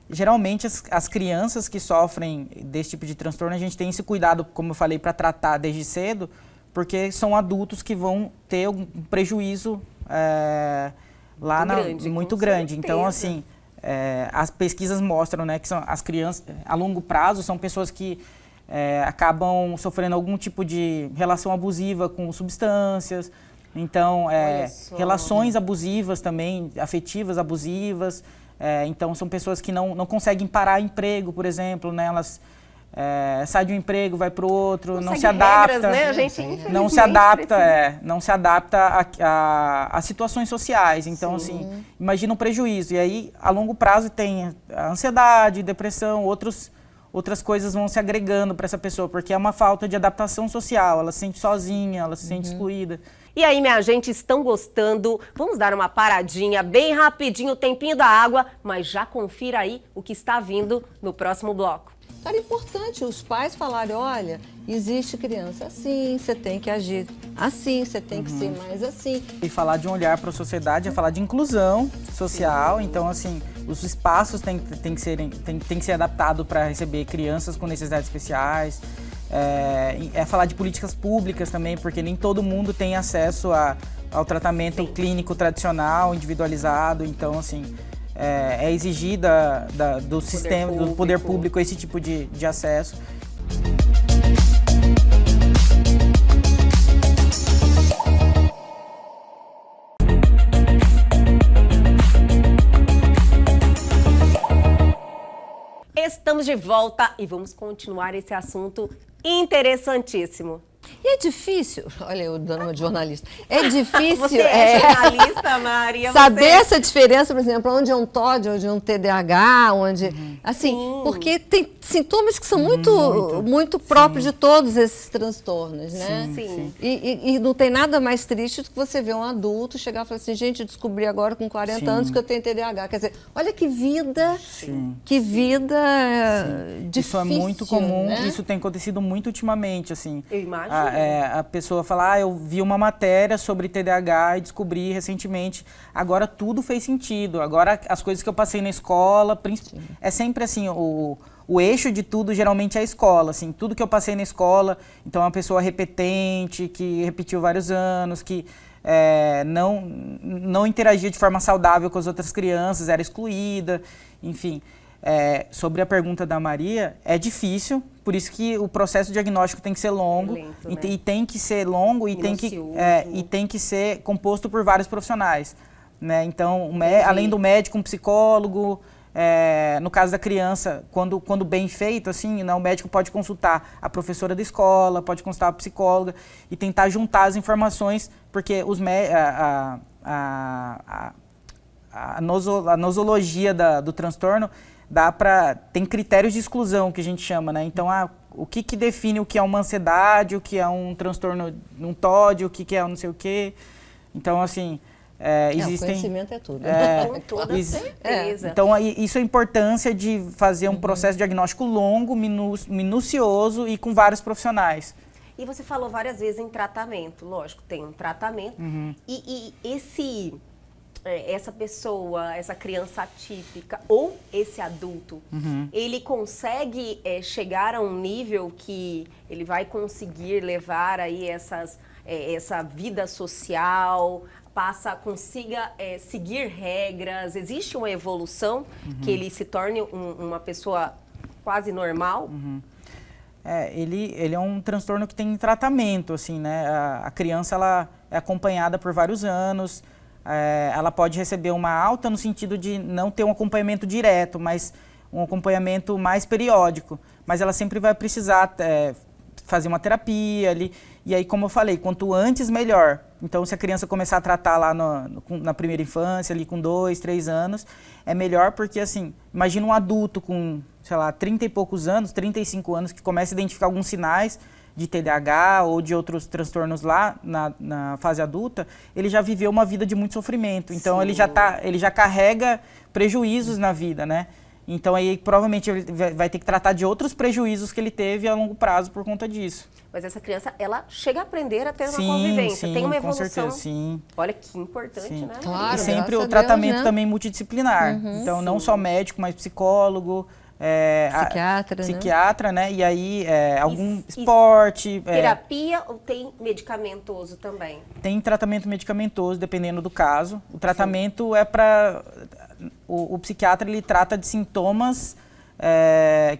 Geralmente, as crianças que sofrem desse tipo de transtorno, a gente tem esse cuidado, como eu falei, para tratar desde cedo, porque são adultos que vão ter um prejuízo muito grande. Então, assim, as pesquisas mostram, né, que as crianças, a longo prazo, são pessoas que acabam sofrendo algum tipo de relação abusiva com substâncias. Então, relações abusivas também, afetivas abusivas. Então, são pessoas que não conseguem parar emprego, por exemplo, né? Elas saem de um emprego, vai para o outro, não se adapta. Regras, né? A gente, não se adapta, não se adapta a situações sociais. Então, assim, imagina um prejuízo. E aí, a longo prazo, tem a ansiedade, depressão, outras coisas vão se agregando para essa pessoa, porque é uma falta de adaptação social. Ela se sente sozinha, ela se sente excluída. E aí, minha gente, estão gostando? Vamos dar uma paradinha bem rapidinho, o tempinho da água, mas já confira aí o que está vindo no próximo bloco. Era importante os pais falarem, olha, existe criança assim, você tem que agir assim, você tem que ser mais assim. E falar de um olhar para a sociedade é falar de inclusão social. Então, assim, os espaços têm que ser adaptados para receber crianças com necessidades especiais. Falar de políticas públicas também, porque nem todo mundo tem acesso ao tratamento clínico tradicional, individualizado. Então, assim, exigir do sistema, do poder público esse tipo de acesso. Estamos de volta e vamos continuar esse assunto interessantíssimo. E é difícil, olha eu dando uma de jornalista, é difícil... Você é jornalista, Maria. Saber essa diferença, por exemplo, onde é um TOD, onde é um TDAH, onde... Assim, porque tem sintomas que são muito próprios de todos esses transtornos, né? Sim. E não tem nada mais triste do que você ver um adulto chegar e falar assim, gente, eu descobri agora com 40 anos que eu tenho TDAH. Quer dizer, olha que vida, difícil, isso é muito comum, né? Isso tem acontecido muito ultimamente, assim. Eu imagino. A pessoa fala, eu vi uma matéria sobre TDAH e descobri recentemente, agora tudo fez sentido, agora as coisas que eu passei na escola, é sempre assim, o eixo de tudo geralmente é a escola, assim, tudo que eu passei na escola, então é uma pessoa repetente, que repetiu vários anos, que não interagia de forma saudável com as outras crianças, era excluída, enfim. Sobre a pergunta da Maria, é difícil, por isso que o processo diagnóstico tem que ser longo, lento, né? e tem que ser longo e tem que ser composto por vários profissionais, né? Então, além do médico, um psicólogo, no caso da criança, quando bem feito, assim, né, o médico pode consultar a professora da escola, pode consultar a psicóloga e tentar juntar as informações, porque a nosologia do transtorno tem critérios de exclusão que a gente chama, né? Então, o que define o que é uma ansiedade, o que é um transtorno, um TOD, o que é um não sei o quê. Então, assim, existem... O conhecimento é tudo. Com toda certeza. Então, isso é a importância de fazer um processo diagnóstico longo, minucioso e com vários profissionais. E você falou várias vezes em tratamento, lógico, tem um tratamento. E essa pessoa, essa criança atípica ou esse adulto, ele consegue chegar a um nível que ele vai conseguir levar aí essa vida social, consiga seguir regras, existe uma evolução que ele se torne uma pessoa quase normal? Ele é um transtorno que tem tratamento, assim, né? A criança, ela é acompanhada por vários anos. Ela pode receber uma alta no sentido de não ter um acompanhamento direto, mas um acompanhamento mais periódico. Mas ela sempre vai precisar fazer uma terapia ali. E aí, como eu falei, quanto antes, melhor. Então, se a criança começar a tratar lá na primeira infância, ali com 2, 3 anos, é melhor porque, assim, imagina um adulto com, sei lá, 30 e poucos anos, 35 anos, que começa a identificar alguns sinais, de TDAH ou de outros transtornos lá na fase adulta, ele já viveu uma vida de muito sofrimento. Então ele já carrega prejuízos na vida, né? Então aí provavelmente ele vai ter que tratar de outros prejuízos que ele teve a longo prazo por conta disso. Mas essa criança, ela chega a aprender a ter uma Sim, convivência, sim, tem uma com evolução. certeza, sim. Olha que importante, Sim. né? Claro. E sempre graças o a tratamento Deus, né? também multidisciplinar. Então não só médico, mas psicólogo, psiquiatra, né? E aí algum esporte. Terapia ou tem medicamentoso também? Tem tratamento medicamentoso, dependendo do caso. O tratamento é para... O psiquiatra, ele trata de sintomas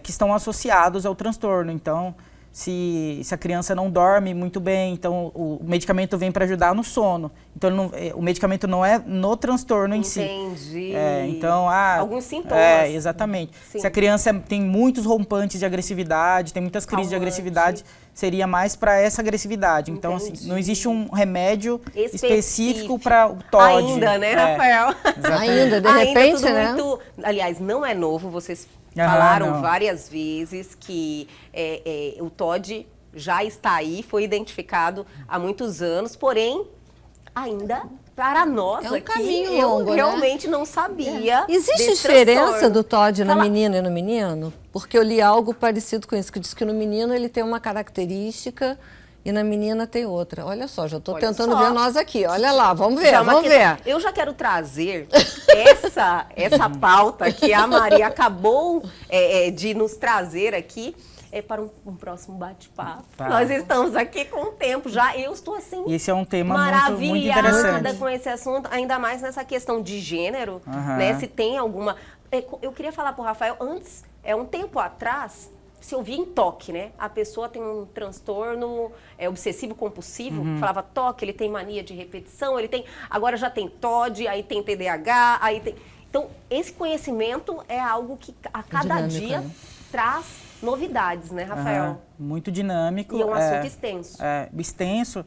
que estão associados ao transtorno. Então, se a criança não dorme muito bem, então o medicamento vem para ajudar no sono. Então, o medicamento não é no transtorno em si. Entendi. Então, alguns sintomas. Exatamente. Sim. Se a criança tem muitos rompantes de agressividade, tem muitas crises de agressividade, seria mais para essa agressividade. Então, assim, não existe um remédio específico para o TOD. Ainda, né, Rafael? Ainda, de repente, tudo né? muito... Aliás, não é novo, vocês falaram não. várias vezes que o TOD já está aí, foi identificado há muitos anos, porém, ainda para nós É um aqui, caminho eu longo, né? realmente não sabia. Existe desse diferença transtorno. do TOD na Fala- menina e no menino? Porque eu li algo parecido com isso, que diz que no menino ele tem uma característica e na menina tem outra. Olha só, já estou Olha tentando só. ver nós aqui. Olha lá, vamos ver, Já é uma vamos questão- ver. Eu já quero trazer essa pauta que a Maria acabou de nos trazer aqui para um próximo bate-papo. Tá. Nós estamos aqui com o tempo já. Eu estou assim E esse é um tema muito maravilhada interessante. com esse assunto, ainda mais nessa questão de gênero, Aham. né? Se tem alguma... Eu queria falar para o Rafael, antes, um tempo atrás, se eu via em toque, né? A pessoa tem um transtorno obsessivo-compulsivo, falava toque, ele tem mania de repetição, ele tem... Agora já tem TOD, aí tem TDAH, aí tem... Então, esse conhecimento é algo que a cada Dinâmico, dia né? traz novidades, né, Rafael? Aham, muito dinâmico. E é um assunto extenso. Extenso.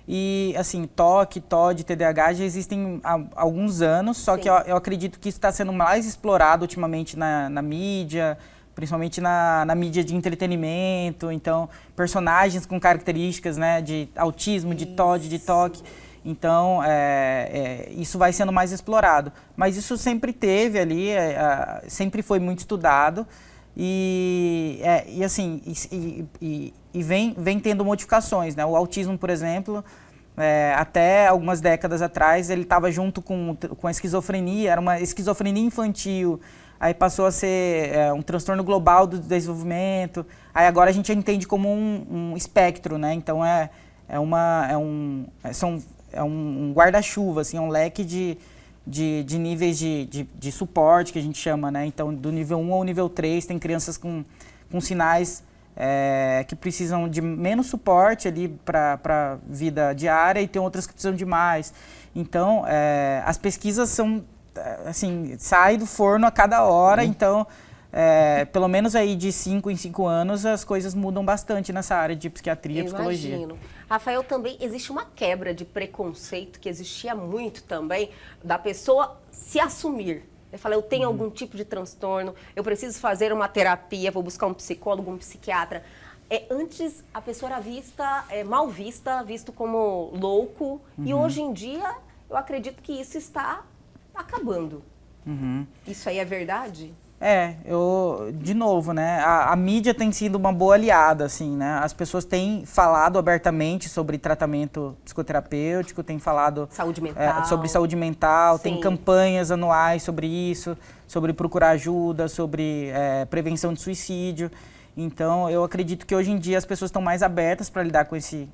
E, assim, TOC, TOD, TDAH já existem há alguns anos, só Sim. que eu acredito que isso está sendo mais explorado ultimamente na mídia, principalmente na mídia de entretenimento. Então, personagens com características, né, de autismo, de TOD, de TOC. Então, isso vai sendo mais explorado. Mas isso sempre teve ali, sempre foi muito estudado. E vem tendo modificações, né? O autismo, por exemplo, até algumas décadas atrás, ele estava junto com a esquizofrenia, era uma esquizofrenia infantil, aí passou a ser um transtorno global do desenvolvimento, aí agora a gente entende como um espectro, né? Então é um guarda-chuva, assim, um leque de níveis de suporte, que a gente chama, né? Então, do nível 1 ao nível 3, tem crianças com sinais que precisam de menos suporte ali para a vida diária e tem outras que precisam de mais. Então, as pesquisas são, assim, saem do forno a cada hora, então, pelo menos aí de 5 em 5 anos, as coisas mudam bastante nessa área de psiquiatria e psicologia. Imagino. Rafael, também existe uma quebra de preconceito que existia muito também, da pessoa se assumir. Eu falei, eu tenho algum tipo de transtorno, eu preciso fazer uma terapia, vou buscar um psicólogo, um psiquiatra. Antes, a pessoa era mal vista, visto como louco, e hoje em dia, eu acredito que isso está acabando. Isso aí é verdade? De novo, né, a mídia tem sido uma boa aliada, assim, né, as pessoas têm falado abertamente sobre tratamento psicoterapêutico, têm falado Saúde mental. sobre saúde mental, Sim. tem campanhas anuais sobre isso, sobre procurar ajuda, sobre prevenção de suicídio. Então, eu acredito que hoje em dia as pessoas estão mais abertas para lidar com esse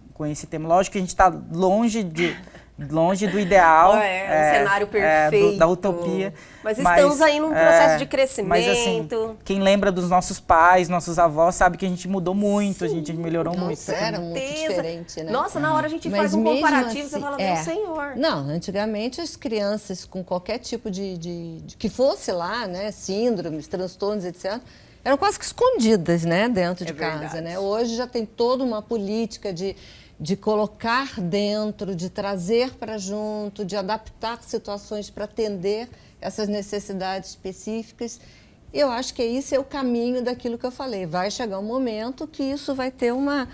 tema. Lógico que a gente está longe do ideal, Um cenário perfeito. da utopia. Mas estamos aí num processo de crescimento. Mas assim, quem lembra dos nossos pais, nossos avós, sabe que a gente mudou muito, a gente melhorou muito. Nossa, era muito diferente, né? Nossa, na hora a gente Mas faz um mesmo comparativo, você assim, fala, meu senhor. Não, antigamente as crianças com qualquer tipo de que fosse lá, né, síndromes, transtornos, etc., eram quase que escondidas, né, dentro de casa, verdade. né? Hoje já tem toda uma política de colocar dentro, de trazer para junto, de adaptar situações para atender essas necessidades específicas. Eu acho que esse é o caminho daquilo que eu falei. Vai chegar um momento que isso vai ter uma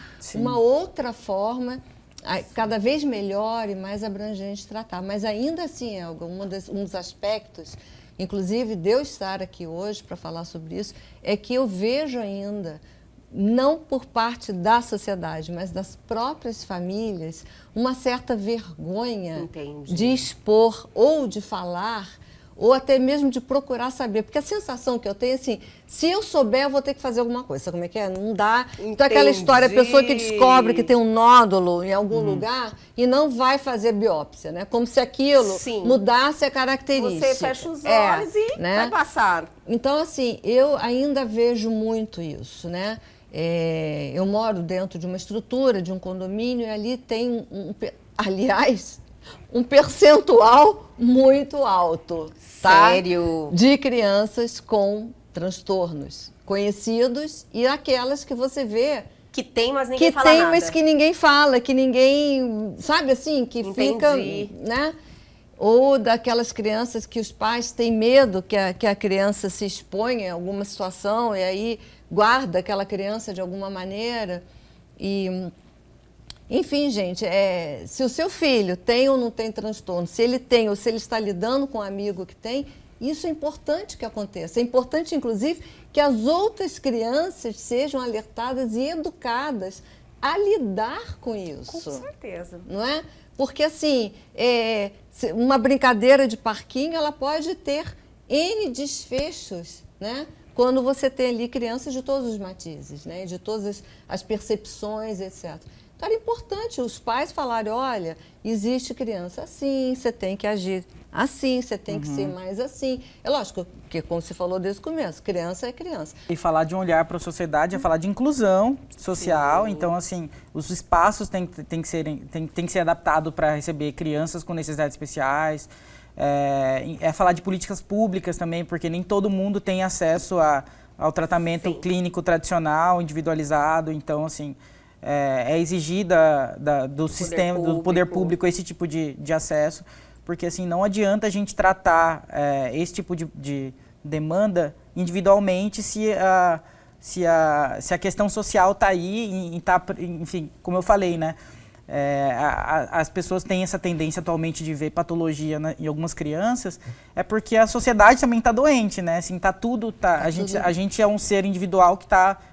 outra forma, cada vez melhor e mais abrangente de tratar. Mas ainda assim, Elga, um dos aspectos, inclusive de eu estar aqui hoje para falar sobre isso, é que eu vejo ainda, não por parte da sociedade, mas das próprias famílias, uma certa vergonha de expor ou de falar, ou até mesmo de procurar saber. Porque a sensação que eu tenho é assim, se eu souber, eu vou ter que fazer alguma coisa. Sabe como é que é? Não dá. Então, aquela história, a pessoa que descobre que tem um nódulo em algum lugar e não vai fazer biópsia, né? Como se aquilo mudasse a característica. Você fecha os olhos e vai passar. Então, assim, eu ainda vejo muito isso, né? Eu moro dentro de uma estrutura, de um condomínio, e ali tem aliás, um percentual muito alto, tá? Sério? De crianças com transtornos conhecidos e aquelas que você vê que tem, mas ninguém fala nada. Que tem, mas que ninguém fala, que ninguém, sabe assim, que fica, né? Ou daquelas crianças que os pais têm medo que a criança se exponha em alguma situação e aí guarda aquela criança de alguma maneira. Enfim, gente, se o seu filho tem ou não tem transtorno, se ele tem ou se ele está lidando com um amigo que tem, isso é importante que aconteça. É importante, inclusive, que as outras crianças sejam alertadas e educadas a lidar com isso. Com certeza. Não é? Porque, assim, uma brincadeira de parquinho, ela pode ter N desfechos, né? Quando você tem ali crianças de todos os matizes, né? De todas as percepções, etc. Então, era importante os pais falarem, olha, existe criança assim, você tem que agir assim, você tem que ser mais assim. É lógico que, como você falou desde o começo, criança é criança. E falar de um olhar para a sociedade é falar de inclusão social. Sim. Então, assim, os espaços têm que ser adaptados para receber crianças com necessidades especiais. Falar de políticas públicas também, porque nem todo mundo tem acesso ao tratamento clínico tradicional, individualizado. Então, assim, exigir do poder público esse tipo de acesso, porque assim, não adianta a gente tratar esse tipo de demanda individualmente se a questão social está aí, enfim, como eu falei, né? As pessoas têm essa tendência atualmente de ver patologia em algumas crianças, é porque a sociedade também está doente, né? Assim, a gente é um ser individual que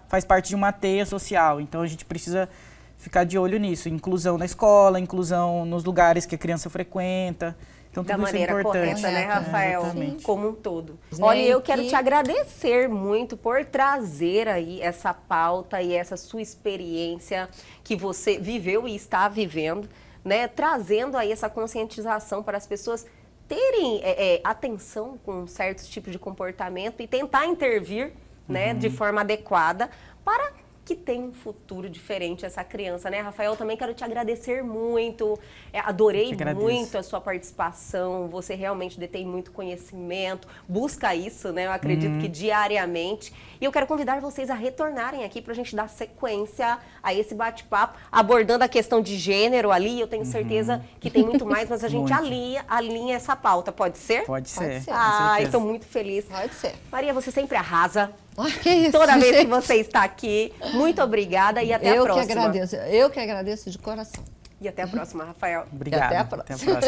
faz parte de uma teia social, então a gente precisa ficar de olho nisso. Inclusão na escola, inclusão nos lugares que a criança frequenta. Então, tudo da maneira isso é importante, correta, né, Rafael? Exatamente. Como um todo. Olha, eu quero te agradecer muito por trazer aí essa pauta e essa sua experiência que você viveu e está vivendo, né? Trazendo aí essa conscientização para as pessoas terem atenção com certos tipos de comportamento e tentar intervir, né, de forma adequada para que tenha um futuro diferente essa criança, né, Rafael? Também quero te agradecer muito, adorei muito a sua participação, você realmente detém muito conhecimento, busca isso, né, eu acredito que diariamente, e eu quero convidar vocês a retornarem aqui para a gente dar sequência a esse bate-papo, abordando a questão de gênero ali, eu tenho certeza que tem muito mais, mas a gente alinha essa pauta, pode ser? Pode ser. Estou muito feliz. Pode ser. Maria, você sempre arrasa. Que isso, toda vez que você está aqui. Muito obrigada e até a próxima. Eu que agradeço de coração. E até a próxima, Rafael. Obrigado. Até a próxima.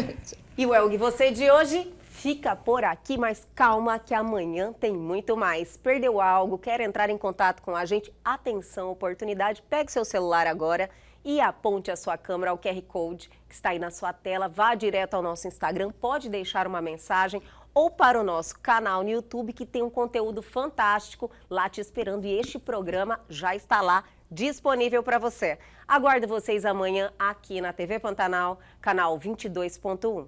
E o Elg, você de hoje fica por aqui, mas calma que amanhã tem muito mais. Perdeu algo, quer entrar em contato com a gente? Atenção, oportunidade, pegue seu celular agora e aponte a sua câmera ao QR Code que está aí na sua tela. Vá direto ao nosso Instagram, pode deixar uma mensagem ou para o nosso canal no YouTube, que tem um conteúdo fantástico lá te esperando. E este programa já está lá disponível para você. Aguardo vocês amanhã aqui na TV Pantanal, canal 22.1.